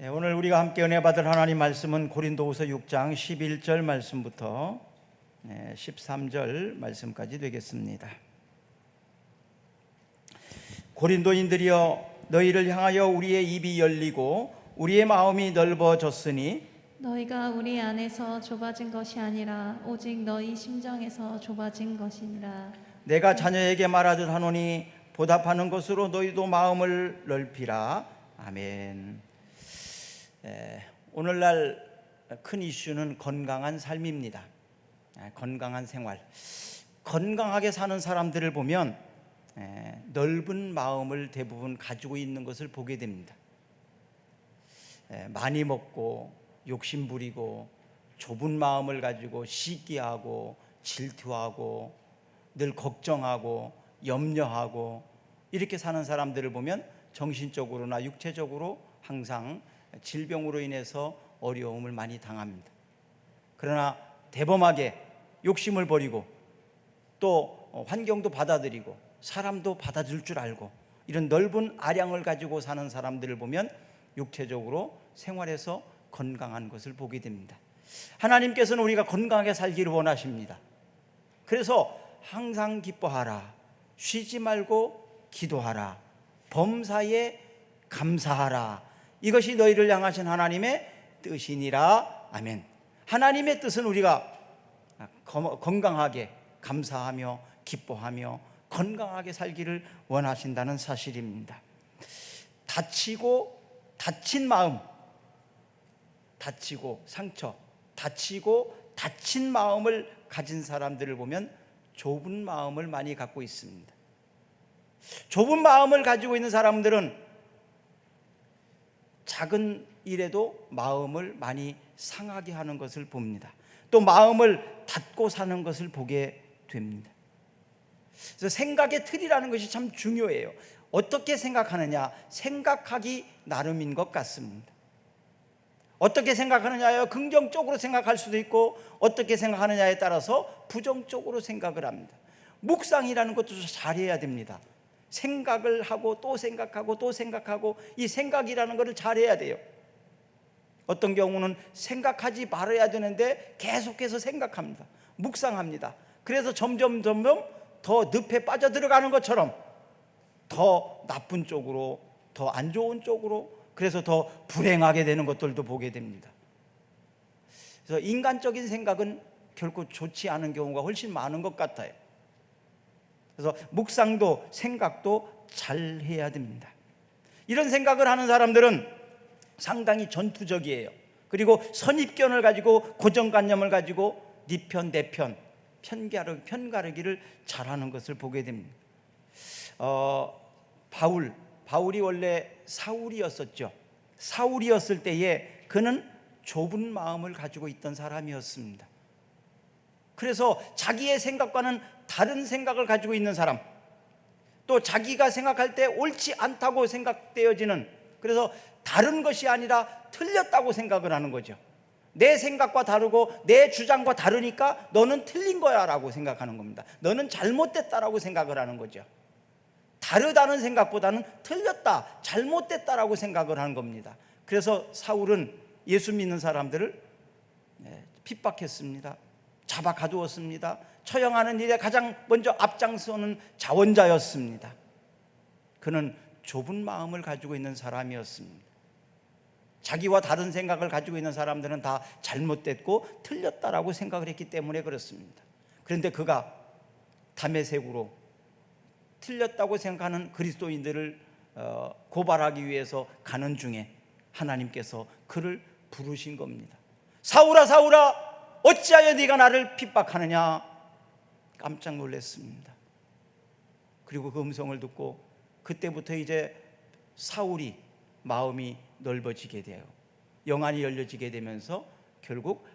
오늘 우리가 함께 은혜 받을 하나님 말씀은 고린도후서 6장 11절 말씀부터 13절 말씀까지 되겠습니다. 고린도인들이여, 너희를 향하여 우리의 입이 열리고 우리의 마음이 넓어졌으니 너희가 우리 안에서 좁아진 것이 아니라 오직 너희 심정에서 좁아진 것이니라. 내가 자녀에게 말하듯 하노니 보답하는 것으로 너희도 마음을 넓히라. 아멘. 오늘날 큰 이슈는 건강한 삶입니다. 건강한 생활. 건강하게 사는 사람들을 보면 넓은 마음을 대부분 가지고 있는 것을 보게 됩니다. 많이 먹고 욕심 부리고 좁은 마음을 가지고 시기하고 질투하고 늘 걱정하고 염려하고 이렇게 사는 사람들을 보면 정신적으로나 육체적으로 항상 질병으로 인해서 어려움을 많이 당합니다. 그러나 대범하게 욕심을 버리고 또 환경도 받아들이고 사람도 받아줄 줄 알고 이런 넓은 아량을 가지고 사는 사람들을 보면 육체적으로 생활에서 건강한 것을 보게 됩니다. 하나님께서는 우리가 건강하게 살기를 원하십니다. 그래서 항상 기뻐하라, 쉬지 말고 기도하라, 범사에 감사하라, 이것이 너희를 향하신 하나님의 뜻이니라. 아멘. 하나님의 뜻은 우리가 건강하게 감사하며 기뻐하며 건강하게 살기를 원하신다는 사실입니다. 다친 마음, 다치고 상처, 다치고 다친 마음을 가진 사람들을 보면 좁은 마음을 많이 갖고 있습니다. 좁은 마음을 가지고 있는 사람들은 작은 일에도 마음을 많이 상하게 하는 것을 봅니다. 또 마음을 닫고 사는 것을 보게 됩니다. 그래서 생각의 틀이라는 것이 참 중요해요. 어떻게 생각하느냐, 생각하기 나름인 것 같습니다. 어떻게 생각하느냐요? 긍정적으로 생각할 수도 있고 어떻게 생각하느냐에 따라서 부정적으로 생각을 합니다. 묵상이라는 것도 잘해야 됩니다. 생각을 하고 또 생각하고 또 생각하고 이 생각이라는 것을 잘해야 돼요. 어떤 경우는 생각하지 말아야 되는데 계속해서 생각합니다. 묵상합니다. 그래서 점점 더 늪에 빠져들어가는 것처럼 더 나쁜 쪽으로, 더 안 좋은 쪽으로, 그래서 더 불행하게 되는 것들도 보게 됩니다. 그래서 인간적인 생각은 결코 좋지 않은 경우가 훨씬 많은 것 같아요. 그래서 묵상도 생각도 잘 해야 됩니다. 이런 생각을 하는 사람들은 상당히 전투적이에요. 그리고 선입견을 가지고 고정관념을 가지고 네 편, 내 편, 편가르기를 잘하는 것을 보게 됩니다. 바울이 원래 사울이었었죠. 사울이었을 때에 그는 좁은 마음을 가지고 있던 사람이었습니다. 그래서 자기의 생각과는 다른 생각을 가지고 있는 사람, 또 자기가 생각할 때 옳지 않다고 생각되어지는, 그래서 다른 것이 아니라 틀렸다고 생각을 하는 거죠. 내 생각과 다르고 내 주장과 다르니까 너는 틀린 거야 라고 생각하는 겁니다. 너는 잘못됐다라고 생각을 하는 거죠. 다르다는 생각보다는 틀렸다, 잘못됐다라고 생각을 하는 겁니다. 그래서 사울은 예수 믿는 사람들을 핍박했습니다. 잡아 가두었습니다. 처형하는 일에 가장 먼저 앞장서는 자원자였습니다. 그는 좁은 마음을 가지고 있는 사람이었습니다. 자기와 다른 생각을 가지고 있는 사람들은 다 잘못됐고 틀렸다라고 생각을 했기 때문에 그렇습니다. 그런데 그가 다메섹으로 틀렸다고 생각하는 그리스도인들을 고발하기 위해서 가는 중에 하나님께서 그를 부르신 겁니다. 사울아, 사울아, 어찌하여 네가 나를 핍박하느냐? 깜짝 놀랐습니다. 그리고 그 음성을 듣고 그때부터 이제 사울이 마음이 넓어지게 돼요. 영안이 열려지게 되면서 결국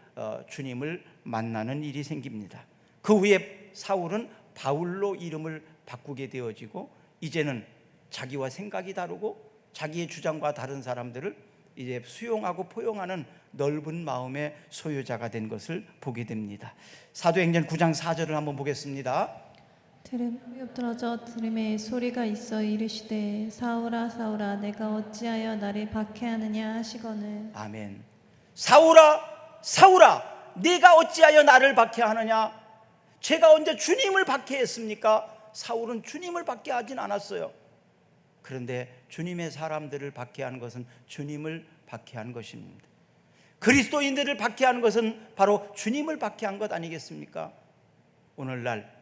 주님을 만나는 일이 생깁니다. 그 후에 사울은 바울로 이름을 바꾸게 되어지고 이제는 자기와 생각이 다르고 자기의 주장과 다른 사람들을 이제 수용하고 포용하는 넓은 마음의 소유자가 된 것을 보게 됩니다. 사도행전 9장 4절을 한번 보겠습니다. 엎드러져 들음에 소리가 있어 이르시되 사울아 사울아 내가 어찌하여 나를 박해하느냐 하시거늘. 아멘. 사울아 사울아 네가 어찌하여 나를 박해하느냐. 제가 언제 주님을 박해했습니까? 사울은 주님을 박해하진 않았어요. 그런데 주님의 사람들을 박해하는 것은 주님을 박해한 것입니다. 그리스도인들을 박해하는 것은 바로 주님을 박해한 것 아니겠습니까? 오늘날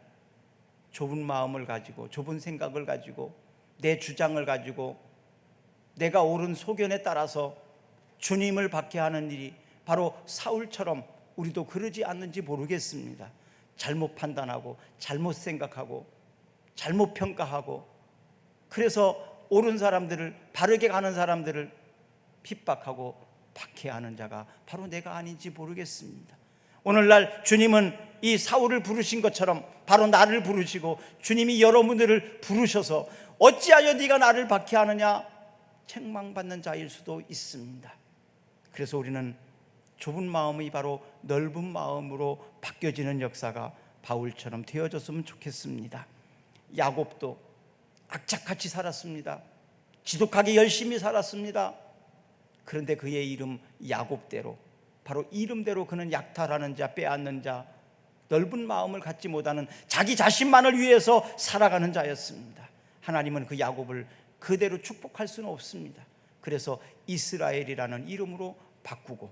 좁은 마음을 가지고 좁은 생각을 가지고 내 주장을 가지고 내가 옳은 소견에 따라서 주님을 박해하는 일이 바로 사울처럼 우리도 그러지 않는지 모르겠습니다. 잘못 판단하고 잘못 생각하고 잘못 평가하고 그래서 옳은 사람들을 바르게 가는 사람들을 핍박하고 박해하는 자가 바로 내가 아닌지 모르겠습니다. 오늘날 주님은 이 사울을 부르신 것처럼 바로 나를 부르시고 주님이 여러분들을 부르셔서 어찌하여 네가 나를 박해하느냐 책망받는 자일 수도 있습니다. 그래서 우리는 좁은 마음이 바로 넓은 마음으로 바뀌어지는 역사가 바울처럼 되어졌으면 좋겠습니다. 야곱도 악착같이 살았습니다. 지독하게 열심히 살았습니다. 그런데 그의 이름 야곱대로 바로 이름대로 그는 약탈하는 자, 빼앗는 자, 넓은 마음을 갖지 못하는 자기 자신만을 위해서 살아가는 자였습니다. 하나님은 그 야곱을 그대로 축복할 수는 없습니다. 그래서 이스라엘이라는 이름으로 바꾸고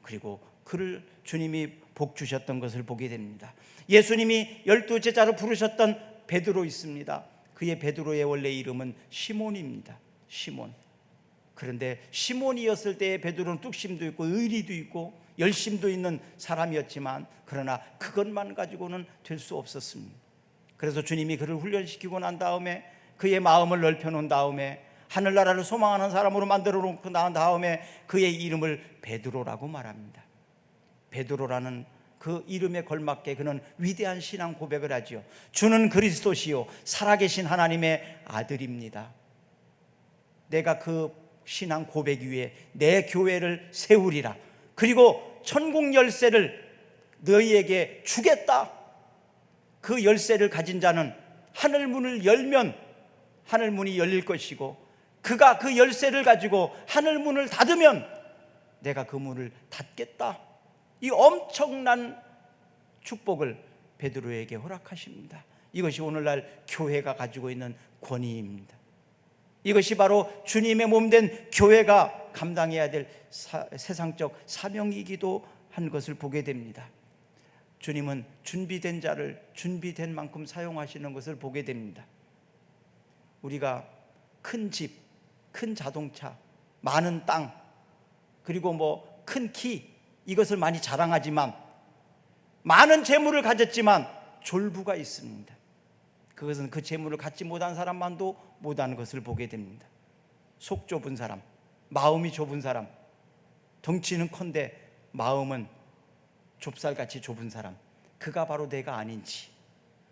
그리고 그를 주님이 복 주셨던 것을 보게 됩니다. 예수님이 12제자로 부르셨던 베드로 있습니다. 그의 베드로의 원래 이름은 시몬입니다. 시몬. 그런데 시몬이었을 때의 베드로는 뚝심도 있고 의리도 있고 열심도 있는 사람이었지만 그러나 그것만 가지고는 될 수 없었습니다. 그래서 주님이 그를 훈련시키고 난 다음에 그의 마음을 넓혀놓은 다음에 하늘나라를 소망하는 사람으로 만들어 놓고 난 다음에 그의 이름을 베드로라고 말합니다. 베드로라는 그 이름에 걸맞게 그는 위대한 신앙 고백을 하지요. 주는 그리스도시요 살아계신 하나님의 아들입니다. 내가 그 신앙 고백 위에 내 교회를 세우리라. 그리고 천국 열쇠를 너희에게 주겠다. 그 열쇠를 가진 자는 하늘 문을 열면 하늘 문이 열릴 것이고 그가 그 열쇠를 가지고 하늘 문을 닫으면 내가 그 문을 닫겠다. 이 엄청난 축복을 베드로에게 허락하십니다. 이것이 오늘날 교회가 가지고 있는 권위입니다. 이것이 바로 주님의 몸된 교회가 감당해야 될 세상적 사명이기도 한 것을 보게 됩니다. 주님은 준비된 자를 준비된 만큼 사용하시는 것을 보게 됩니다. 우리가 큰 집, 큰 자동차, 많은 땅, 그리고 큰 키, 이것을 많이 자랑하지만 많은 재물을 가졌지만 졸부가 있습니다. 그것은 그 재물을 갖지 못한 사람만도 못하는 것을 보게 됩니다. 속 좁은 사람, 마음이 좁은 사람, 덩치는 큰데 마음은 좁쌀같이 좁은 사람, 그가 바로 내가 아닌지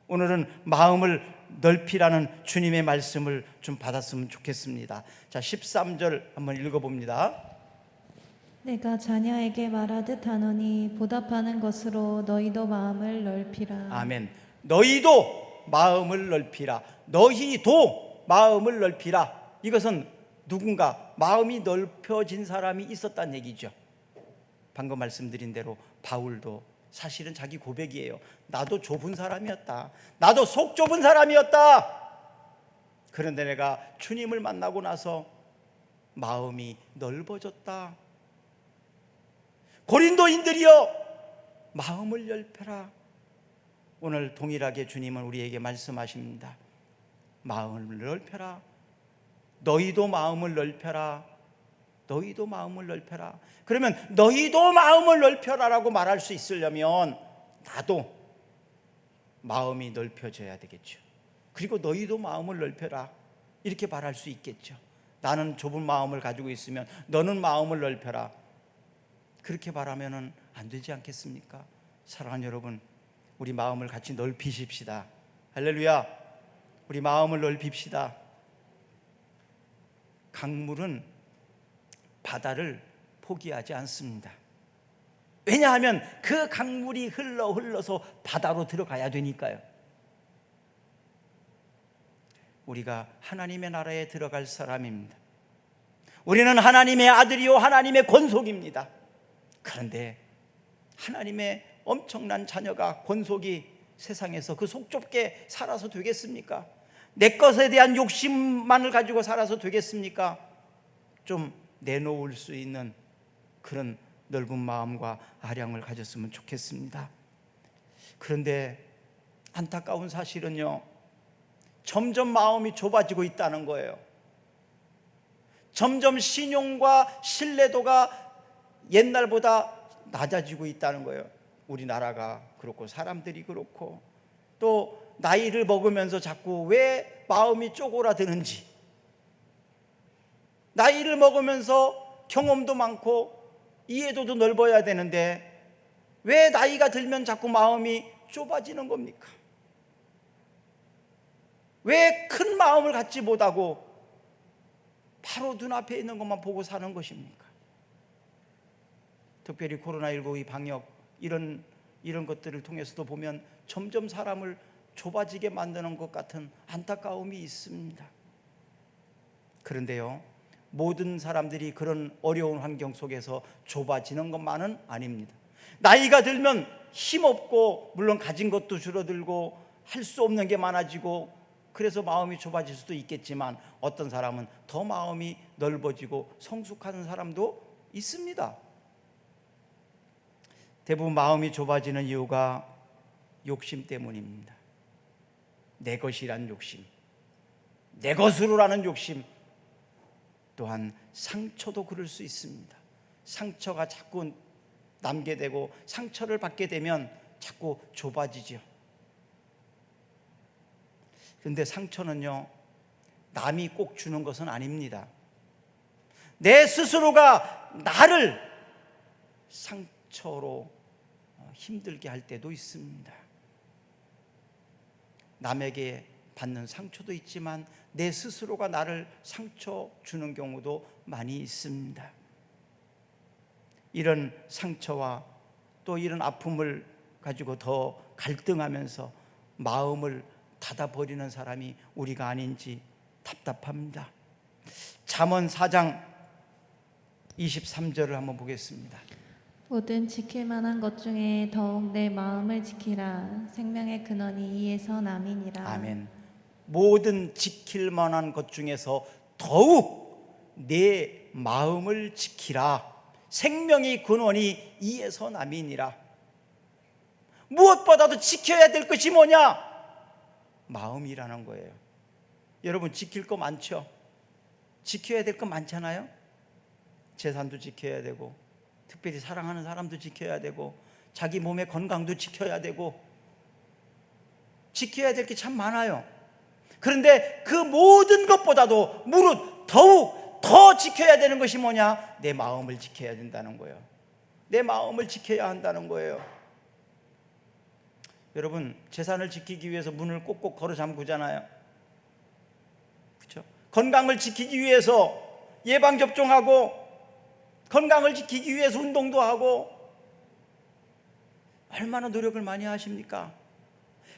오늘은 마음을 넓히라는 주님의 말씀을 좀 받았으면 좋겠습니다. 자, 13절 한번 읽어봅니다. 내가 자녀에게 말하듯 하노니 보답하는 것으로 너희도 마음을 넓히라. 아멘. 너희도 마음을 넓히라. 너희도 마음을 넓히라. 이것은 누군가 마음이 넓혀진 사람이 있었다는 얘기죠. 방금 말씀드린 대로 바울도 사실은 자기 고백이에요. 나도 좁은 사람이었다. 나도 속 좁은 사람이었다. 그런데 내가 주님을 만나고 나서 마음이 넓어졌다. 고린도인들이여 마음을 넓혀라. 오늘 동일하게 주님은 우리에게 말씀하십니다. 마음을 넓혀라. 너희도 마음을 넓혀라. 너희도 마음을 넓혀라. 그러면 너희도 마음을 넓혀라라고 말할 수 있으려면 나도 마음이 넓혀져야 되겠죠. 그리고 너희도 마음을 넓혀라 이렇게 말할 수 있겠죠. 나는 좁은 마음을 가지고 있으면 너는 마음을 넓혀라. 그렇게 말하면 안 되지 않겠습니까? 사랑하는 여러분, 우리 마음을 같이 넓히십시다. 할렐루야. 우리 마음을 넓힙시다. 강물은 바다를 포기하지 않습니다. 왜냐하면 그 강물이 흘러서 바다로 들어가야 되니까요. 우리가 하나님의 나라에 들어갈 사람입니다. 우리는 하나님의 아들이요 하나님의 권속입니다. 그런데 하나님의 엄청난 자녀가 권속이 세상에서 그 속 좁게 살아서 되겠습니까? 내 것에 대한 욕심만을 가지고 살아서 되겠습니까? 좀 내놓을 수 있는 그런 넓은 마음과 아량을 가졌으면 좋겠습니다. 그런데 안타까운 사실은요, 점점 마음이 좁아지고 있다는 거예요. 점점 신용과 신뢰도가 옛날보다 낮아지고 있다는 거예요. 우리나라가 그렇고 사람들이 그렇고, 또 나이를 먹으면서 자꾸 왜 마음이 쪼그라드는지, 나이를 먹으면서 경험도 많고 이해도도 넓어야 되는데 왜 나이가 들면 자꾸 마음이 좁아지는 겁니까? 왜 큰 마음을 갖지 못하고 바로 눈앞에 있는 것만 보고 사는 것입니까? 특별히 코로나19 이 방역 이런 것들을 통해서도 보면 점점 사람을 좁아지게 만드는 것 같은 안타까움이 있습니다. 그런데요, 모든 사람들이 그런 어려운 환경 속에서 좁아지는 것만은 아닙니다. 나이가 들면 힘없고, 물론 가진 것도 줄어들고 할 수 없는 게 많아지고, 그래서 마음이 좁아질 수도 있겠지만 어떤 사람은 더 마음이 넓어지고 성숙하는 사람도 있습니다. 대부분 마음이 좁아지는 이유가 욕심 때문입니다. 내 것이란 욕심, 내 것으로라는 욕심, 또한 상처도 그럴 수 있습니다. 상처가 자꾸 남게 되고 상처를 받게 되면 자꾸 좁아지죠. 그런데 상처는요, 남이 꼭 주는 것은 아닙니다. 내 스스로가 나를 상처로 힘들게 할 때도 있습니다. 남에게 받는 상처도 있지만 내 스스로가 나를 상처 주는 경우도 많이 있습니다. 이런 상처와 또 이런 아픔을 가지고 더 갈등하면서 마음을 닫아버리는 사람이 우리가 아닌지 답답합니다. 잠언 4장 23절을 한번 보겠습니다. 모든 지킬 만한 것 중에 더욱 내 마음을 지키라. 생명의 근원이 이에서 남이니라. 아멘. 모든 지킬 만한 것 중에서 더욱 내 마음을 지키라. 생명의 근원이 이에서 남이니라. 무엇보다도 지켜야 될 것이 뭐냐? 마음이라는 거예요. 여러분, 지킬 거 많죠? 지켜야 될 거 많잖아요? 재산도 지켜야 되고, 특별히 사랑하는 사람도 지켜야 되고, 자기 몸의 건강도 지켜야 되고, 지켜야 될 게 참 많아요. 그런데 그 모든 것보다도 무릇 더욱 더 지켜야 되는 것이 뭐냐? 내 마음을 지켜야 된다는 거예요. 내 마음을 지켜야 한다는 거예요. 여러분, 재산을 지키기 위해서 문을 꼭꼭 걸어 잠그잖아요. 그렇죠? 건강을 지키기 위해서 예방접종하고, 건강을 지키기 위해서 운동도 하고, 얼마나 노력을 많이 하십니까?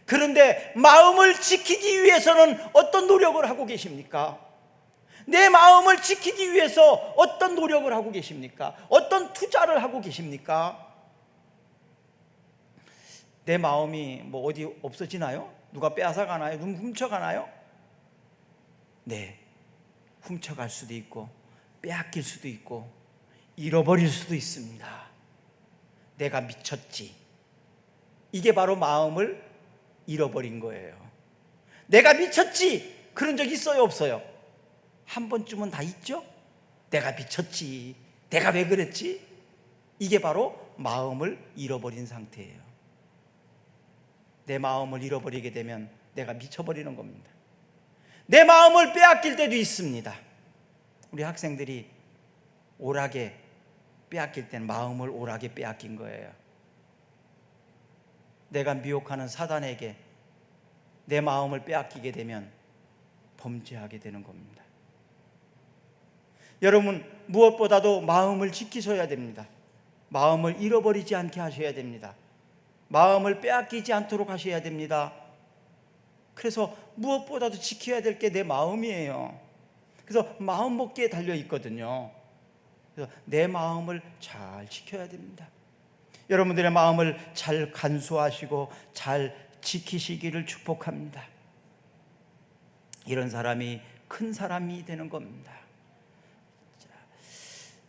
그런데 마음을 지키기 위해서는 어떤 노력을 하고 계십니까? 내 마음을 지키기 위해서 어떤 노력을 하고 계십니까? 어떤 투자를 하고 계십니까? 내 마음이 뭐 어디 없어지나요? 누가 빼앗아 가나요? 누가 훔쳐가나요? 네, 훔쳐갈 수도 있고 빼앗길 수도 있고 잃어버릴 수도 있습니다. 내가 미쳤지. 이게 바로 마음을 잃어버린 거예요. 내가 미쳤지. 그런 적 있어요, 없어요? 한 번쯤은 다 있죠? 내가 미쳤지. 내가 왜 그랬지? 이게 바로 마음을 잃어버린 상태예요. 내 마음을 잃어버리게 되면 내가 미쳐버리는 겁니다. 내 마음을 빼앗길 때도 있습니다. 우리 학생들이 오락에 빼앗길 때는 마음을 오락에 빼앗긴 거예요. 내가 미혹하는 사단에게 내 마음을 빼앗기게 되면 범죄하게 되는 겁니다. 여러분, 무엇보다도 마음을 지키셔야 됩니다. 마음을 잃어버리지 않게 하셔야 됩니다. 마음을 빼앗기지 않도록 하셔야 됩니다. 그래서 무엇보다도 지켜야 될 게 내 마음이에요. 그래서 마음 먹기에 달려 있거든요. 그래서 내 마음을 잘 지켜야 됩니다. 여러분들의 마음을 잘 간수하시고 잘 지키시기를 축복합니다. 이런 사람이 큰 사람이 되는 겁니다.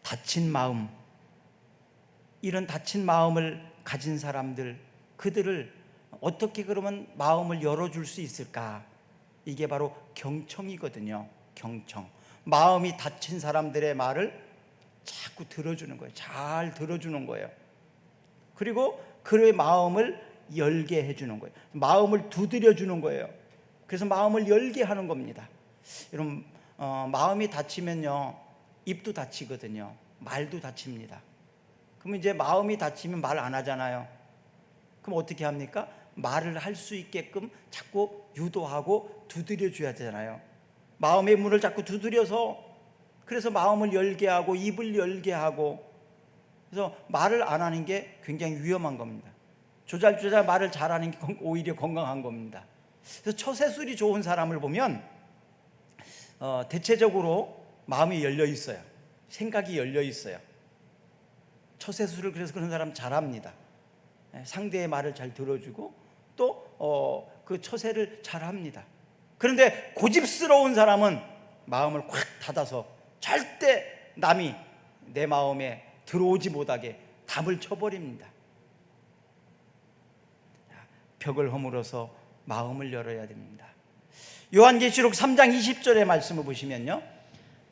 다친 마음, 이런 다친 마음을 가진 사람들, 그들을 어떻게 그러면 마음을 열어줄 수 있을까? 이게 바로 경청이거든요. 경청. 마음이 다친 사람들의 말을 자꾸 들어주는 거예요. 잘 들어주는 거예요. 그리고 그의 마음을 열게 해주는 거예요. 마음을 두드려주는 거예요. 그래서 마음을 열게 하는 겁니다. 여러분, 마음이 다치면요, 입도 다치거든요. 말도 다칩니다. 그러면 이제 마음이 다치면 말 안 하잖아요. 그럼 어떻게 합니까? 말을 할 수 있게끔 자꾸 유도하고 두드려줘야 되잖아요. 마음의 문을 자꾸 두드려서, 그래서 마음을 열게 하고 입을 열게 하고, 그래서 말을 안 하는 게 굉장히 위험한 겁니다. 조잘조잘 말을 잘하는 게 오히려 건강한 겁니다. 그래서 처세술이 좋은 사람을 보면 대체적으로 마음이 열려 있어요. 생각이 열려 있어요. 처세술을 그래서 그런 사람 잘합니다. 상대의 말을 잘 들어주고 또 그 처세를 잘합니다. 그런데 고집스러운 사람은 마음을 콱 닫아서 절대 남이 내 마음에 들어오지 못하게 담을 쳐버립니다. 벽을 허물어서 마음을 열어야 됩니다. 요한계시록 3장 20절의 말씀을 보시면요,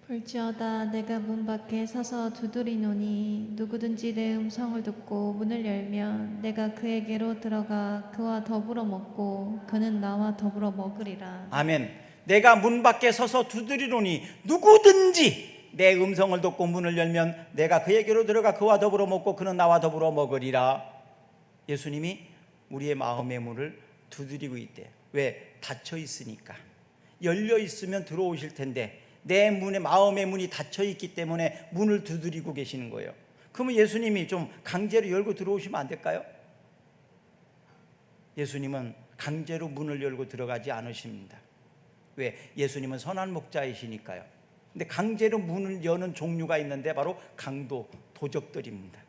볼지어다 내가 문 밖에 서서 두드리노니 누구든지 내 음성을 듣고 문을 열면 내가 그에게로 들어가 그와 더불어 먹고 그는 나와 더불어 먹으리라. 아멘. 내가 문 밖에 서서 두드리노니 누구든지 내 음성을 듣고 문을 열면 내가 그에게로 들어가 그와 더불어 먹고 그는 나와 더불어 먹으리라. 예수님이 우리의 마음의 문을 두드리고 있대요. 왜? 닫혀 있으니까. 열려 있으면 들어오실 텐데 내 문에, 마음의 문이 닫혀 있기 때문에 문을 두드리고 계시는 거예요. 그러면 예수님이 좀 강제로 열고 들어오시면 안 될까요? 예수님은 강제로 문을 열고 들어가지 않으십니다. 왜? 예수님은 선한 목자이시니까요. 근데 강제로 문을 여는 종류가 있는데 바로 강도, 도적들입니다.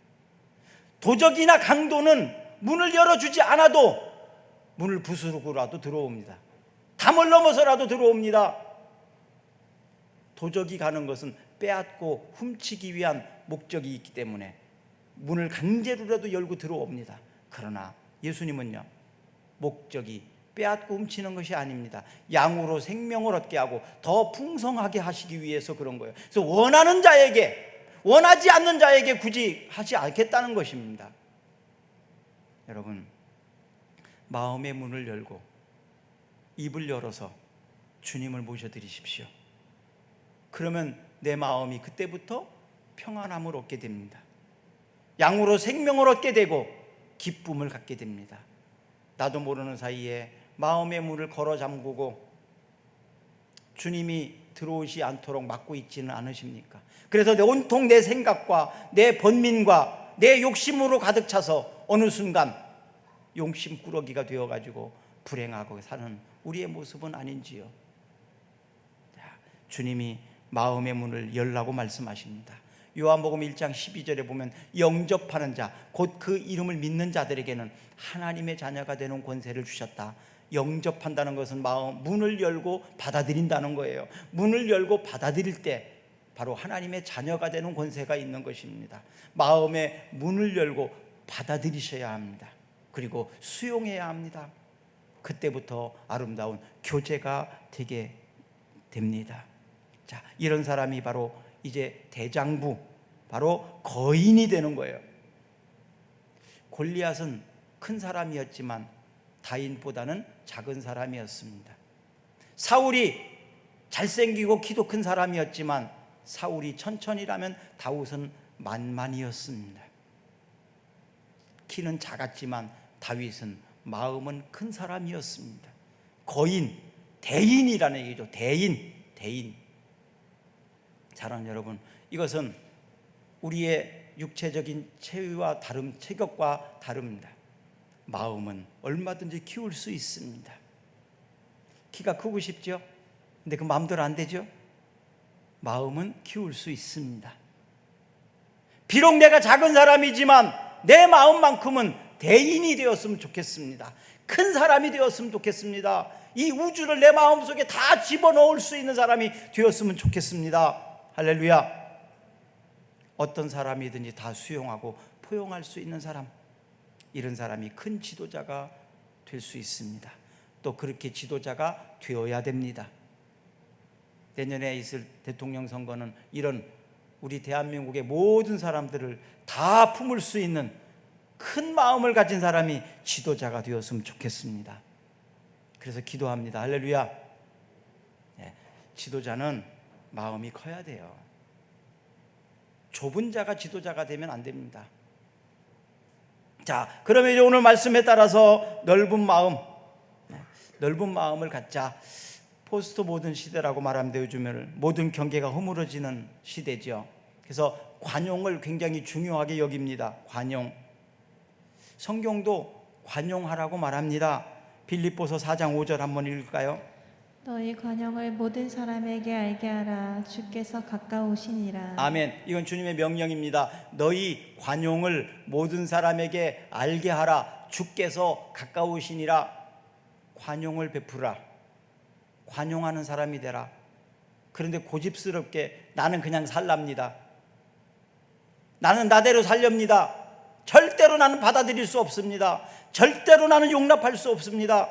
도적이나 강도는 문을 열어주지 않아도 문을 부수고라도 들어옵니다. 담을 넘어서라도 들어옵니다. 도적이 가는 것은 빼앗고 훔치기 위한 목적이 있기 때문에 문을 강제로라도 열고 들어옵니다. 그러나 예수님은요, 목적이 빼앗고 훔치는 것이 아닙니다. 양으로 생명을 얻게 하고 더 풍성하게 하시기 위해서 그런 거예요. 그래서 원하는 자에게, 원하지 않는 자에게 굳이 하지 않겠다는 것입니다. 여러분, 마음의 문을 열고 입을 열어서 주님을 모셔드리십시오. 그러면 내 마음이 그때부터 평안함을 얻게 됩니다. 양으로 생명을 얻게 되고 기쁨을 갖게 됩니다. 나도 모르는 사이에 마음의 문을 걸어 잠그고 주님이 들어오지 않도록 막고 있지는 않으십니까? 그래서 온통 내 생각과 내 번민과 내 욕심으로 가득 차서 어느 순간 용심꾸러기가 되어가지고 불행하고 사는 우리의 모습은 아닌지요? 주님이 마음의 문을 열라고 말씀하십니다. 요한복음 1장 12절에 보면 영접하는 자, 곧 그 이름을 믿는 자들에게는 하나님의 자녀가 되는 권세를 주셨다. 영접한다는 것은 마음 문을 열고 받아들인다는 거예요. 문을 열고 받아들일 때 바로 하나님의 자녀가 되는 권세가 있는 것입니다. 마음의 문을 열고 받아들이셔야 합니다. 그리고 수용해야 합니다. 그때부터 아름다운 교제가 되게 됩니다. 자, 이런 사람이 바로 이제 대장부, 바로 거인이 되는 거예요. 골리앗은 큰 사람이었지만 다윗보다는 작은 사람이었습니다. 사울이 잘생기고 키도 큰 사람이었지만 사울이 천천히라면 다윗은 만만이었습니다. 키는 작았지만 다윗은 마음은 큰 사람이었습니다. 거인, 대인이라는 얘기죠. 대인. 사랑하는 여러분, 이것은 우리의 육체적인 체격과 다릅니다. 마음은 얼마든지 키울 수 있습니다. 키가 크고 싶죠? 근데 그 마음대로 안 되죠? 마음은 키울 수 있습니다. 비록 내가 작은 사람이지만 내 마음만큼은 대인이 되었으면 좋겠습니다. 큰 사람이 되었으면 좋겠습니다. 이 우주를 내 마음속에 다 집어넣을 수 있는 사람이 되었으면 좋겠습니다. 할렐루야. 어떤 사람이든지 다 수용하고 포용할 수 있는 사람, 이런 사람이 큰 지도자가 될 수 있습니다. 또 그렇게 지도자가 되어야 됩니다. 내년에 있을 대통령 선거는 이런 우리 대한민국의 모든 사람들을 다 품을 수 있는 큰 마음을 가진 사람이 지도자가 되었으면 좋겠습니다. 그래서 기도합니다. 할렐루야. 지도자는 마음이 커야 돼요. 좁은 자가 지도자가 되면 안 됩니다. 자, 그러면 이제 오늘 말씀에 따라서 넓은 마음을 갖자. 포스트 모던 시대라고 말합니다. 요즘에는 모든 경계가 허물어지는 시대죠. 그래서 관용을 굉장히 중요하게 여깁니다. 관용. 성경도 관용하라고 말합니다. 빌립보서 4장 5절 한번 읽을까요? 너희 관용을 모든 사람에게 알게 하라. 주께서 가까우시니라. 아멘. 이건 주님의 명령입니다. 너희 관용을 모든 사람에게 알게 하라. 주께서 가까우시니라. 관용을 베푸라. 관용하는 사람이 되라. 그런데 고집스럽게 나는 그냥 살랍니다. 나는 나대로 살렵니다. 절대로 나는 받아들일 수 없습니다. 절대로 나는 용납할 수 없습니다.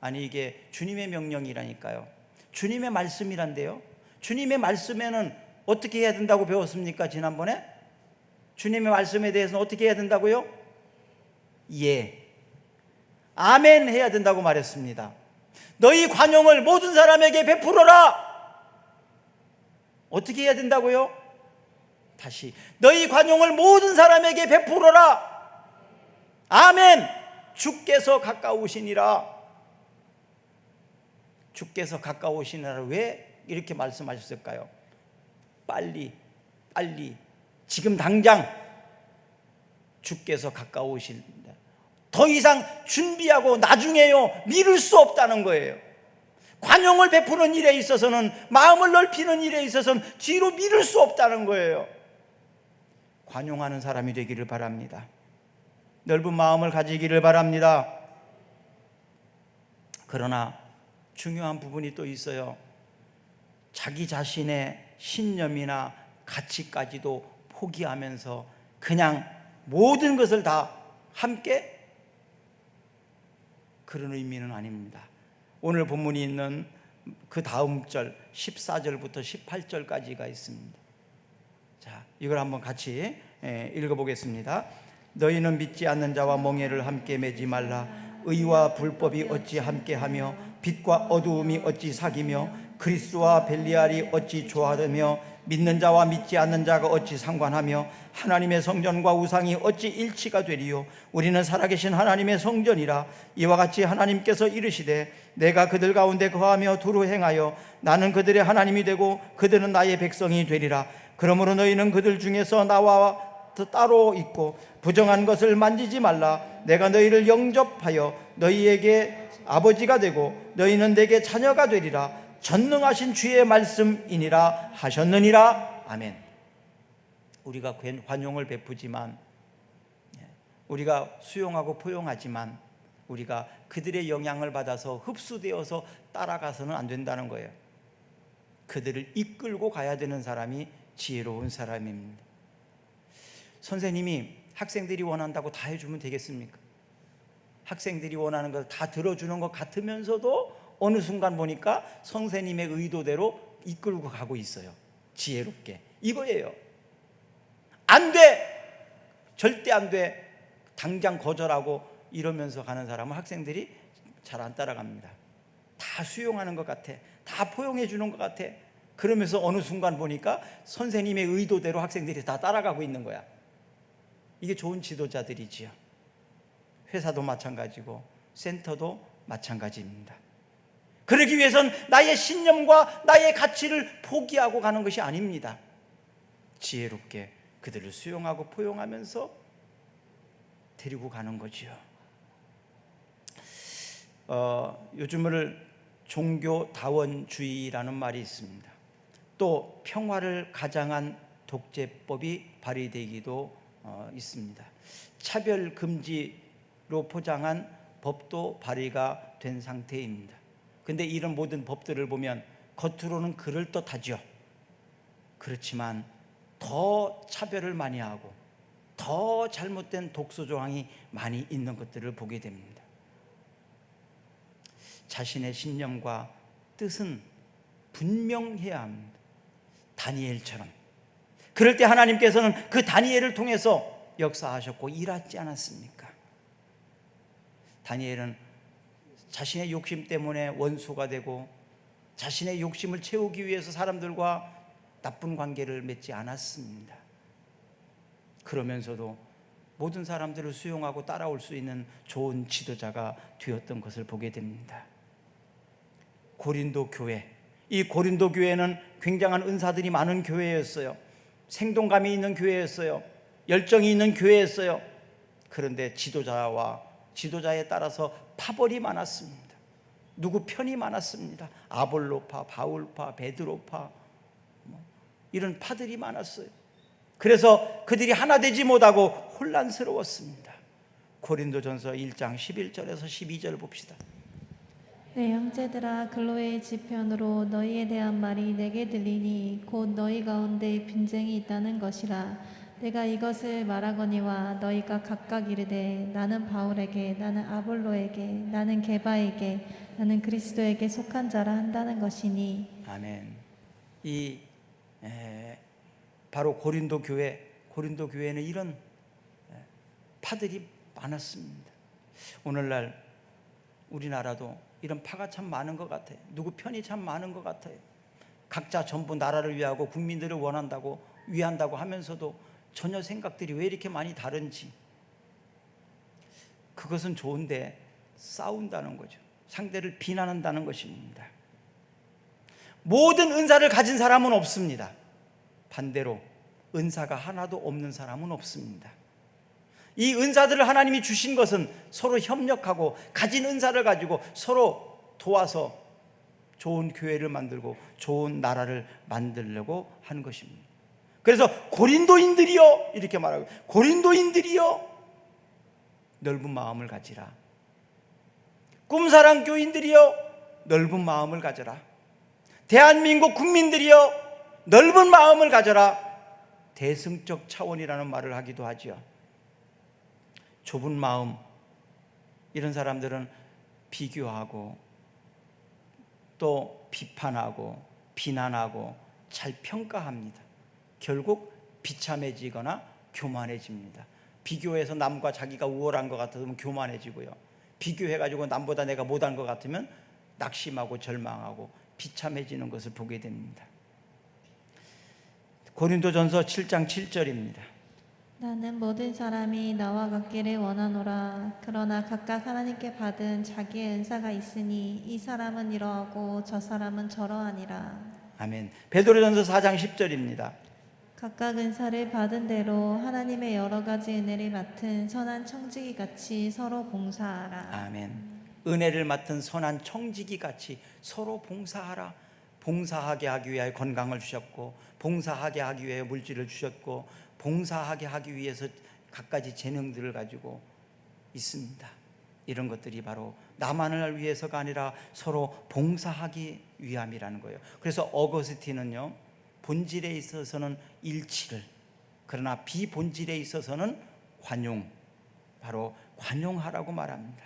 아니, 이게 주님의 명령이라니까요. 주님의 말씀이란데요. 주님의 말씀에는 어떻게 해야 된다고 배웠습니까? 지난번에 주님의 말씀에 대해서는 어떻게 해야 된다고요? 예, 아멘 해야 된다고 말했습니다. 너희 관용을 모든 사람에게 베풀어라. 어떻게 해야 된다고요? 다시, 너희 관용을 모든 사람에게 베풀어라. 아멘. 주께서 가까우시니라. 주께서 가까우시니라. 왜 이렇게 말씀하셨을까요? 빨리 지금 당장 주께서 가까우신다. 더 이상 준비하고 나중에요 미룰 수 없다는 거예요. 관용을 베푸는 일에 있어서는, 마음을 넓히는 일에 있어서는 뒤로 미룰 수 없다는 거예요. 관용하는 사람이 되기를 바랍니다. 넓은 마음을 가지기를 바랍니다. 그러나 중요한 부분이 또 있어요. 자기 자신의 신념이나 가치까지도 포기하면서 그냥 모든 것을 다 함께, 그런 의미는 아닙니다. 오늘 본문이 있는 그 다음 절 14절부터 18절까지가 있습니다. 자, 이걸 한번 같이 읽어보겠습니다. 너희는 믿지 않는 자와 멍에를 함께 매지 말라. 의와 불법이 어찌 함께하며 빛과 어두움이 어찌 사귀며 그리스도와 벨리알이 어찌 조화되며 믿는 자와 믿지 않는 자가 어찌 상관하며 하나님의 성전과 우상이 어찌 일치가 되리요. 우리는 살아계신 하나님의 성전이라. 이와 같이 하나님께서 이르시되 내가 그들 가운데 거하며 두루 행하여 나는 그들의 하나님이 되고 그들은 나의 백성이 되리라. 그러므로 너희는 그들 중에서 나와 따로 있고 부정한 것을 만지지 말라. 내가 너희를 영접하여 너희에게 아버지가 되고 너희는 내게 자녀가 되리라. 전능하신 주의 말씀이니라 하셨느니라. 아멘. 우리가 관용을 베푸지만, 우리가 수용하고 포용하지만 우리가 그들의 영향을 받아서 흡수되어서 따라가서는 안 된다는 거예요. 그들을 이끌고 가야 되는 사람이 지혜로운 사람입니다. 선생님이 학생들이 원한다고 다 해주면 되겠습니까? 학생들이 원하는 걸 다 들어주는 것 같으면서도 어느 순간 보니까 선생님의 의도대로 이끌고 가고 있어요. 지혜롭게. 이거예요. 안 돼! 절대 안 돼! 당장 거절하고 이러면서 가는 사람은 학생들이 잘 안 따라갑니다. 다 수용하는 것 같아. 다 포용해 주는 것 같아. 그러면서 어느 순간 보니까 선생님의 의도대로 학생들이 다 따라가고 있는 거야. 이게 좋은 지도자들이지요. 회사도 마찬가지고 센터도 마찬가지입니다. 그러기 위해선 나의 신념과 나의 가치를 포기하고 가는 것이 아닙니다. 지혜롭게 그들을 수용하고 포용하면서 데리고 가는 거지요. 요즘을 종교다원주의라는 말이 있습니다. 또 평화를 가장한 독재법이 발의되기도 있습니다. 차별 금지로 포장한 법도 발의가 된 상태입니다. 근데 이런 모든 법들을 보면 겉으로는 그럴듯하죠. 그렇지만 더 차별을 많이 하고 더 잘못된 독소 조항이 많이 있는 것들을 보게 됩니다. 자신의 신념과 뜻은 분명해야 합니다. 다니엘처럼. 그럴 때 하나님께서는 그 다니엘을 통해서 역사하셨고 일하지 않았습니까? 다니엘은 자신의 욕심 때문에 원수가 되고 자신의 욕심을 채우기 위해서 사람들과 나쁜 관계를 맺지 않았습니다. 그러면서도 모든 사람들을 수용하고 따라올 수 있는 좋은 지도자가 되었던 것을 보게 됩니다. 고린도 교회, 이 고린도 교회는 굉장한 은사들이 많은 교회였어요. 생동감이 있는 교회였어요. 열정이 있는 교회였어요. 그런데 지도자에 따라서 파벌이 많았습니다. 누구 편이 많았습니다. 아볼로파, 바울파, 베드로파, 이런 파들이 많았어요. 그래서 그들이 하나 되지 못하고 혼란스러웠습니다. 고린도전서 1장 11절에서 12절 봅시다. 내 형제들아, 글로의 지편으로 너희에 대한 말이 내게 들리니 곧 너희 가운데 빈쟁이 있다는 것이라. 내가 이것을 말하거니와 너희가 각각 이르되 나는 바울에게, 나는 아볼로에게, 나는 게바에게, 나는 그리스도에게 속한 자라 한다는 것이니. 아멘. 바로 고린도 교회는 이런 파들이 많았습니다. 오늘날 우리나라도 이런 파가 참 많은 것 같아요. 누구 편이 참 많은 것 같아요. 각자 전부 나라를 위하고 국민들을 원한다고 위한다고 하면서도 전혀 생각들이 왜 이렇게 많이 다른지. 그것은 좋은데 싸운다는 거죠. 상대를 비난한다는 것입니다. 모든 은사를 가진 사람은 없습니다. 반대로 은사가 하나도 없는 사람은 없습니다. 이 은사들을 하나님이 주신 것은 서로 협력하고 가진 은사를 가지고 서로 도와서 좋은 교회를 만들고 좋은 나라를 만들려고 하는 것입니다. 그래서 고린도인들이여 이렇게 말하고, 고린도인들이여 넓은 마음을 가지라. 꿈사랑 교인들이여 넓은 마음을 가져라. 대한민국 국민들이여 넓은 마음을 가져라. 대승적 차원이라는 말을 하기도 하죠. 좁은 마음, 이런 사람들은 비교하고 또 비판하고 비난하고 잘 평가합니다. 결국 비참해지거나 교만해집니다. 비교해서 남과 자기가 우월한 것 같으면 교만해지고요. 비교해가지고 남보다 내가 못한 것 같으면 낙심하고 절망하고 비참해지는 것을 보게 됩니다. 고린도전서 7장 7절입니다. 나는 모든 사람이 나와 같기를 원하노라. 그러나 각각 하나님께 받은 자기의 은사가 있으니 이 사람은 이러하고 저 사람은 저러하니라. 아멘. 베드로전서 4장 10절입니다. 각각 은사를 받은 대로 하나님의 여러 가지 은혜를 맡은 선한 청지기 같이 서로 봉사하라. 아멘. 은혜를 맡은 선한 청지기 같이 서로 봉사하라. 봉사하게 하기 위하여 건강을 주셨고, 봉사하게 하기 위하여 물질을 주셨고, 봉사하게 하기 위해서 갖가지 재능들을 가지고 있습니다. 이런 것들이 바로 나만을 위해서가 아니라 서로 봉사하기 위함이라는 거예요. 그래서 어거스틴은요, 본질에 있어서는 일치를, 그러나 비본질에 있어서는 관용, 바로 관용하라고 말합니다.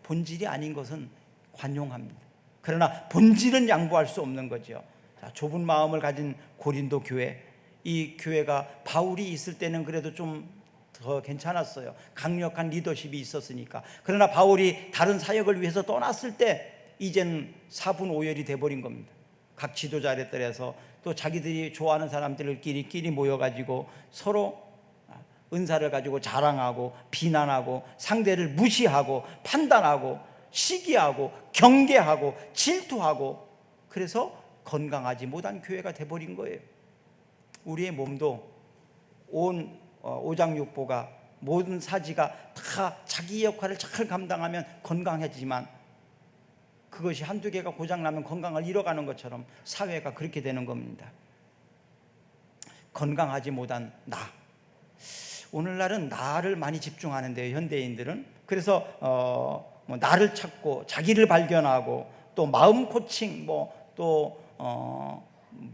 본질이 아닌 것은 관용합니다. 그러나 본질은 양보할 수 없는 거죠. 자, 좁은 마음을 가진 고린도 교회, 이 교회가 바울이 있을 때는 그래도 좀 더 괜찮았어요. 강력한 리더십이 있었으니까. 그러나 바울이 다른 사역을 위해서 떠났을 때 이제는 4분 5열이 돼버린 겁니다. 각 지도자에 따라서 또 자기들이 좋아하는 사람들끼리 모여가지고 서로 은사를 가지고 자랑하고 비난하고 상대를 무시하고 판단하고 시기하고 경계하고 질투하고, 그래서 건강하지 못한 교회가 돼버린 거예요. 우리의 몸도 온 오장육부가, 모든 사지가 다 자기 역할을 잘 감당하면 건강해지만 그것이 한두 개가 고장나면 건강을 잃어가는 것처럼 사회가 그렇게 되는 겁니다. 건강하지 못한 나. 오늘날은 나를 많이 집중하는데요, 현대인들은. 그래서 나를 찾고 자기를 발견하고 또 마음 코칭, 또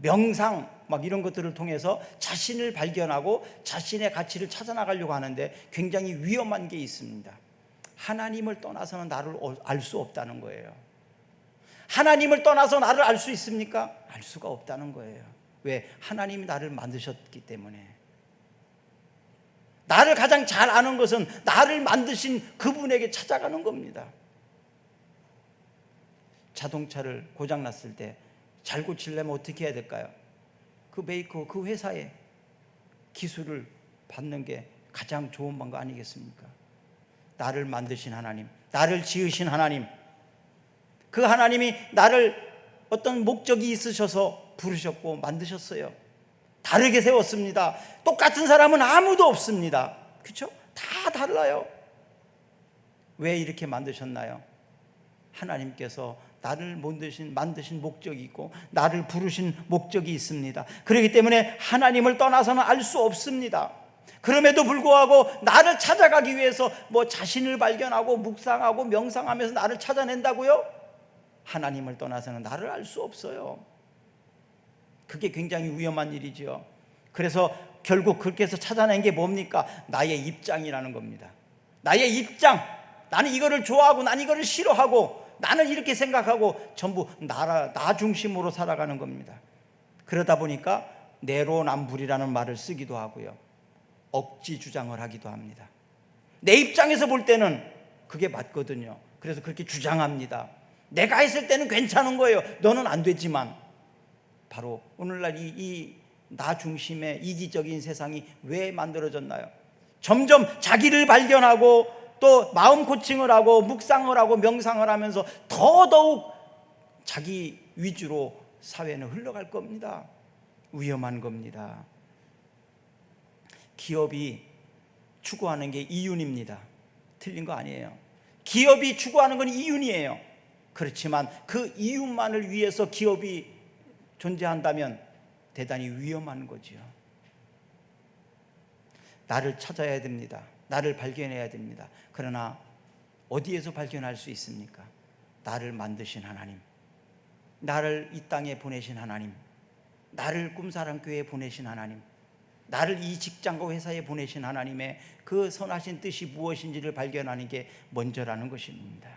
명상 막 이런 것들을 통해서 자신을 발견하고 자신의 가치를 찾아나가려고 하는데 굉장히 위험한 게 있습니다. 하나님을 떠나서는 나를 알 수 없다는 거예요. 하나님을 떠나서 나를 알 수 있습니까? 알 수가 없다는 거예요. 왜? 하나님이 나를 만드셨기 때문에. 나를 가장 잘 아는 것은 나를 만드신 그분에게 찾아가는 겁니다. 자동차를 고장났을 때 잘 고치려면 어떻게 해야 될까요? 그 메이커, 그 회사에 기술을 받는 게 가장 좋은 방법 아니겠습니까? 나를 만드신 하나님, 나를 지으신 하나님, 그 하나님이 나를 어떤 목적이 있으셔서 부르셨고 만드셨어요. 다르게 세웠습니다. 똑같은 사람은 아무도 없습니다. 그렇죠? 다 달라요. 왜 이렇게 만드셨나요? 하나님께서 나를 만드신 목적이 있고 나를 부르신 목적이 있습니다. 그렇기 때문에 하나님을 떠나서는 알 수 없습니다. 그럼에도 불구하고 나를 찾아가기 위해서 자신을 발견하고 묵상하고 명상하면서 나를 찾아낸다고요? 하나님을 떠나서는 나를 알 수 없어요. 그게 굉장히 위험한 일이죠. 그래서 결국 그렇게 해서 찾아낸 게 뭡니까? 나의 입장이라는 겁니다. 나의 입장. 나는 이거를 좋아하고 나는 이거를 싫어하고 나는 이렇게 생각하고 전부 나 중심으로 살아가는 겁니다. 그러다 보니까 내로남불이라는 말을 쓰기도 하고요, 억지 주장을 하기도 합니다. 내 입장에서 볼 때는 그게 맞거든요. 그래서 그렇게 주장합니다. 내가 했을 때는 괜찮은 거예요. 너는 안 되지만. 바로 오늘날 이 나 중심의 이기적인 세상이 왜 만들어졌나요? 점점 자기를 발견하고 또 마음 코칭을 하고 묵상을 하고 명상을 하면서 더더욱 자기 위주로 사회는 흘러갈 겁니다. 위험한 겁니다. 기업이 추구하는 게 이윤입니다. 틀린 거 아니에요. 기업이 추구하는 건 이윤이에요. 그렇지만 그 이윤만을 위해서 기업이 존재한다면 대단히 위험한 거죠. 나를 찾아야 됩니다. 나를 발견해야 됩니다. 그러나 어디에서 발견할 수 있습니까? 나를 만드신 하나님, 나를 이 땅에 보내신 하나님, 나를 꿈사랑교회에 보내신 하나님, 나를 이 직장과 회사에 보내신 하나님의 그 선하신 뜻이 무엇인지를 발견하는 게 먼저라는 것입니다.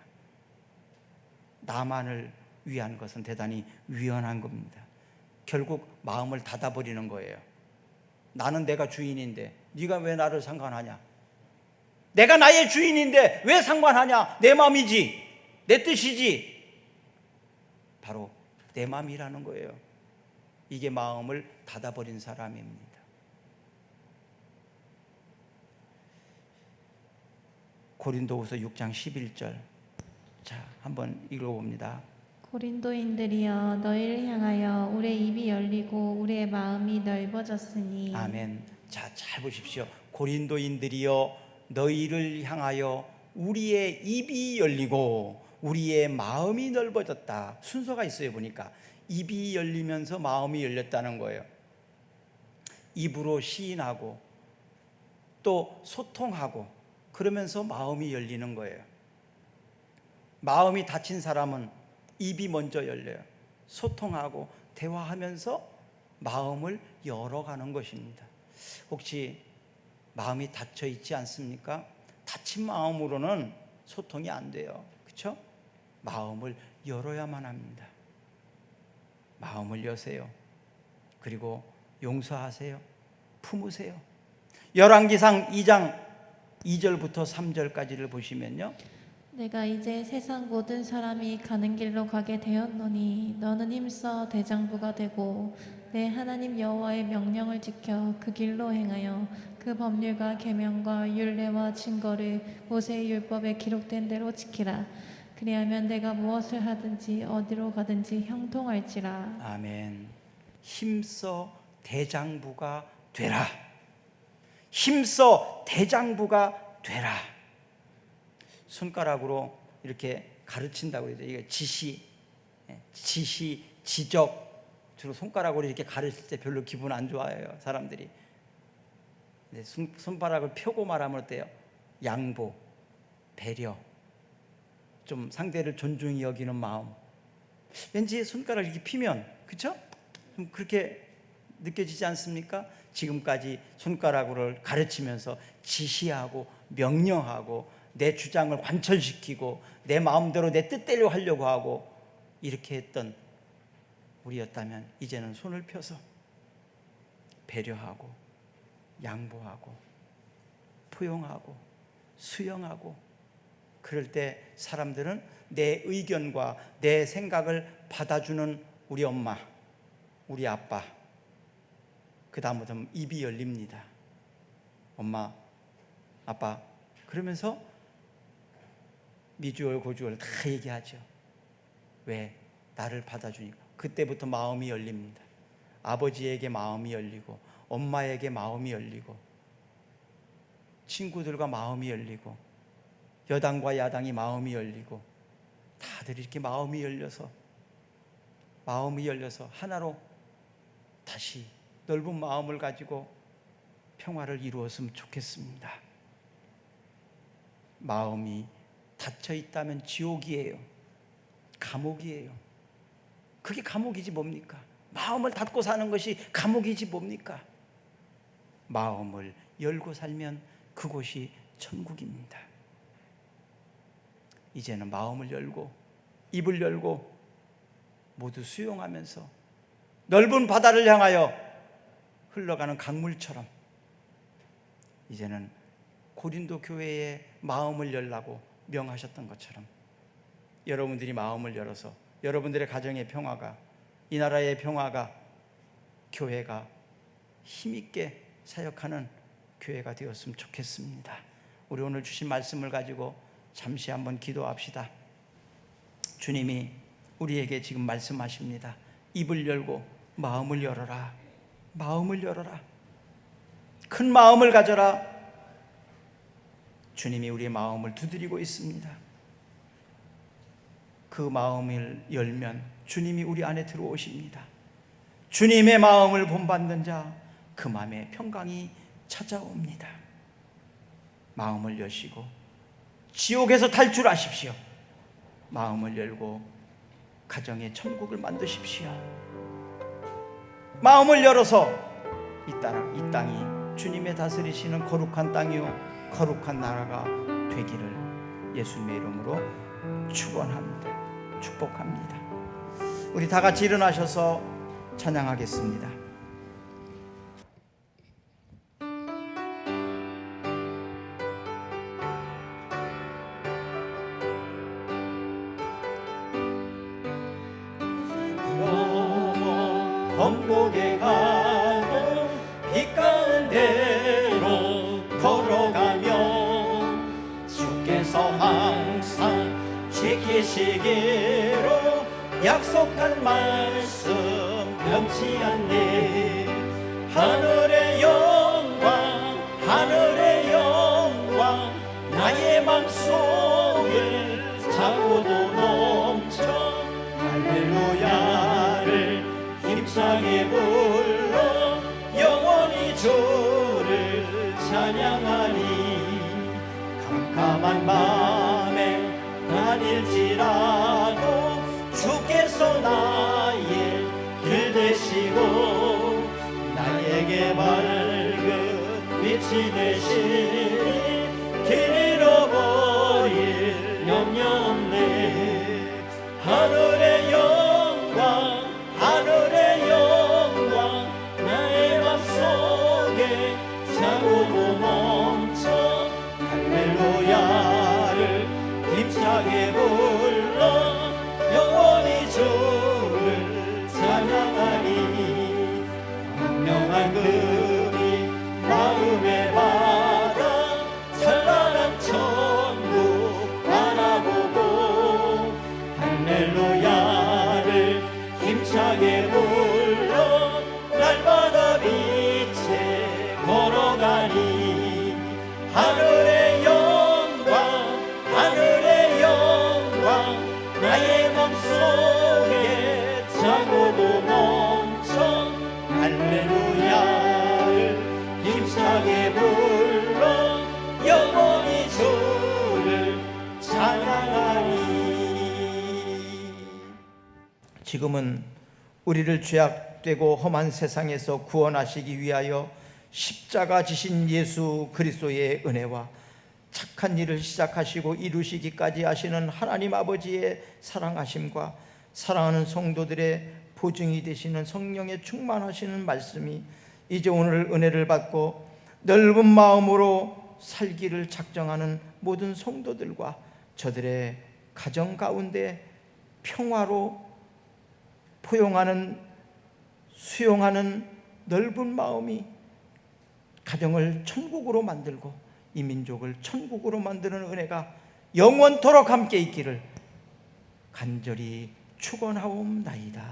나만을 위한 것은 대단히 위험한 겁니다. 결국 마음을 닫아버리는 거예요. 나는 내가 주인인데 네가 왜 나를 상관하냐? 내가 나의 주인인데 왜 상관하냐? 내 마음이지, 내 뜻이지. 바로 내 마음이라는 거예요. 이게 마음을 닫아버린 사람입니다. 고린도후서 6장 11절, 자, 한번 읽어봅니다. 고린도인들이여, 너희를 향하여 우리의 입이 열리고 우리의 마음이 넓어졌으니. 아멘. 자, 잘 보십시오. 고린도인들이여, 너희를 향하여 우리의 입이 열리고 우리의 마음이 넓어졌다. 순서가 있어요. 보니까 입이 열리면서 마음이 열렸다는 거예요. 입으로 시인하고 또 소통하고 그러면서 마음이 열리는 거예요. 마음이 닫힌 사람은 입이 먼저 열려요. 소통하고 대화하면서 마음을 열어가는 것입니다. 혹시 마음이 닫혀 있지 않습니까? 닫힌 마음으로는 소통이 안 돼요. 그렇죠? 마음을 열어야만 합니다. 마음을 여세요. 그리고 용서하세요. 품으세요. 열왕기상 2장 2절부터 3절까지를 보시면요, 내가 이제 세상 모든 사람이 가는 길로 가게 되었노니 너는 힘써 대장부가 되고 내 하나님 여호와의 명령을 지켜 그 길로 행하여 그 법률과 계명과 율례와 증거를 모세의 율법에 기록된 대로 지키라. 그리하면 내가 무엇을 하든지 어디로 가든지 형통할지라. 아멘. 힘써 대장부가 되라. 힘써 대장부가 되라. 손가락으로 이렇게 가르친다고 그러죠. 이게 지시, 지적, 주로 손가락으로 이렇게 가르칠 때 별로 기분 안 좋아해요, 사람들이. 손가락을 펴고 말하면 어때요? 양보, 배려, 좀 상대를 존중히 여기는 마음. 왠지 손가락을 이렇게 피면, 그렇죠? 좀 그렇게 느껴지지 않습니까? 지금까지 손가락으로 가르치면서 지시하고 명령하고 내 주장을 관철시키고 내 마음대로 내 뜻대로 하려고 하고 이렇게 했던 우리였다면, 이제는 손을 펴서 배려하고 양보하고 포용하고 수용하고, 그럴 때 사람들은 내 의견과 내 생각을 받아주는 우리 엄마, 우리 아빠, 그 다음부터 입이 열립니다. 엄마, 아빠, 그러면서 미주얼 고주얼 다 얘기하죠. 왜? 나를 받아주니까. 그때부터 마음이 열립니다. 아버지에게 마음이 열리고, 엄마에게 마음이 열리고, 친구들과 마음이 열리고, 여당과 야당이 마음이 열리고, 다들 이렇게 마음이 열려서 하나로 다시 넓은 마음을 가지고 평화를 이루었으면 좋겠습니다. 마음이 닫혀 있다면 지옥이에요. 감옥이에요. 그게 감옥이지 뭡니까? 마음을 닫고 사는 것이 감옥이지 뭡니까? 마음을 열고 살면 그곳이 천국입니다. 이제는 마음을 열고 입을 열고 모두 수용하면서 넓은 바다를 향하여 흘러가는 강물처럼 이제는 고린도 교회에 마음을 열라고 명하셨던 것처럼 여러분들이 마음을 열어서 여러분들의 가정의 평화가, 이 나라의 평화가, 교회가 힘있게 사역하는 교회가 되었으면 좋겠습니다. 우리 오늘 주신 말씀을 가지고 잠시 한번 기도합시다. 주님이 우리에게 지금 말씀하십니다. 입을 열고 마음을 열어라. 마음을 열어라. 큰 마음을 가져라. 주님이 우리의 마음을 두드리고 있습니다. 그 마음을 열면 주님이 우리 안에 들어오십니다. 주님의 마음을 본받는 자, 그 마음에 평강이 찾아옵니다. 마음을 여시고 지옥에서 탈출하십시오. 마음을 열고 가정의 천국을 만드십시오. 마음을 열어서 이 땅이 주님의 다스리시는 거룩한 땅이요 거룩한 나라가 되기를 예수님의 이름으로 축원합니다. 축복합니다. 우리 다 같이 일어나셔서 찬양하겠습니다. 건복에 가고 빛 가운데로 걸어가면 주께서 항상 지키시기로 약속한 말씀 변치 않네. 하늘의 영광 나의 맘속을 차고도 넘쳐 할렐루야를 힘차게 불러 영원히 주를 찬양하니. 캄캄한 밤에 다닐지라도 주께서 나의 길 되시고 나에게 밝은 빛이 되시니 길 잃어버릴 염려 없네. 하늘의 영광 나의 맘속에 차고도 멈춰 할렐루야를 힘차게 불러 영원히 주를 찬양하니. 분명한 금이 마음에 받아 찬란한 천국 바라보고 할렐루야를 힘차게 불러 날마다 빛에 걸어가니. 하늘의 영광 지금은 우리를 죄악되고 험한 세상에서 구원하시기 위하여 십자가 지신 예수 그리스도의 은혜와 착한 일을 시작하시고 이루시기까지 하시는 하나님 아버지의 사랑하심과 사랑하는 성도들의 보증이 되시는 성령의 충만하시는 말씀이 이제 오늘 은혜를 받고 넓은 마음으로 살기를 작정하는 모든 성도들과 저들의 가정 가운데 평화로 포용하는 수용하는 넓은 마음이 가정을 천국으로 만들고 이 민족을 천국으로 만드는 은혜가 영원토록 함께 있기를 간절히 축원하옵나이다.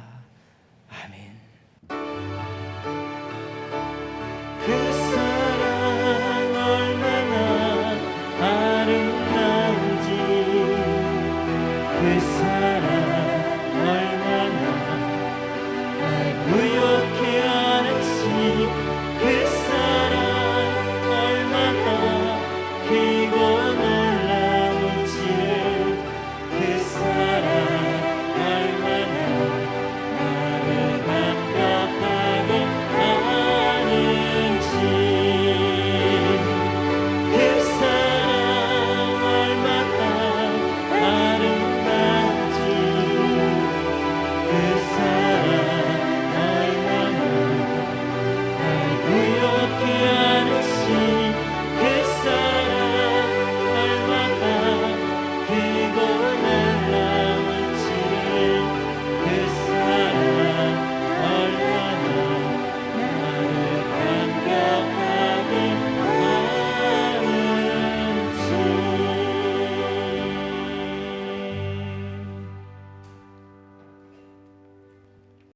아멘.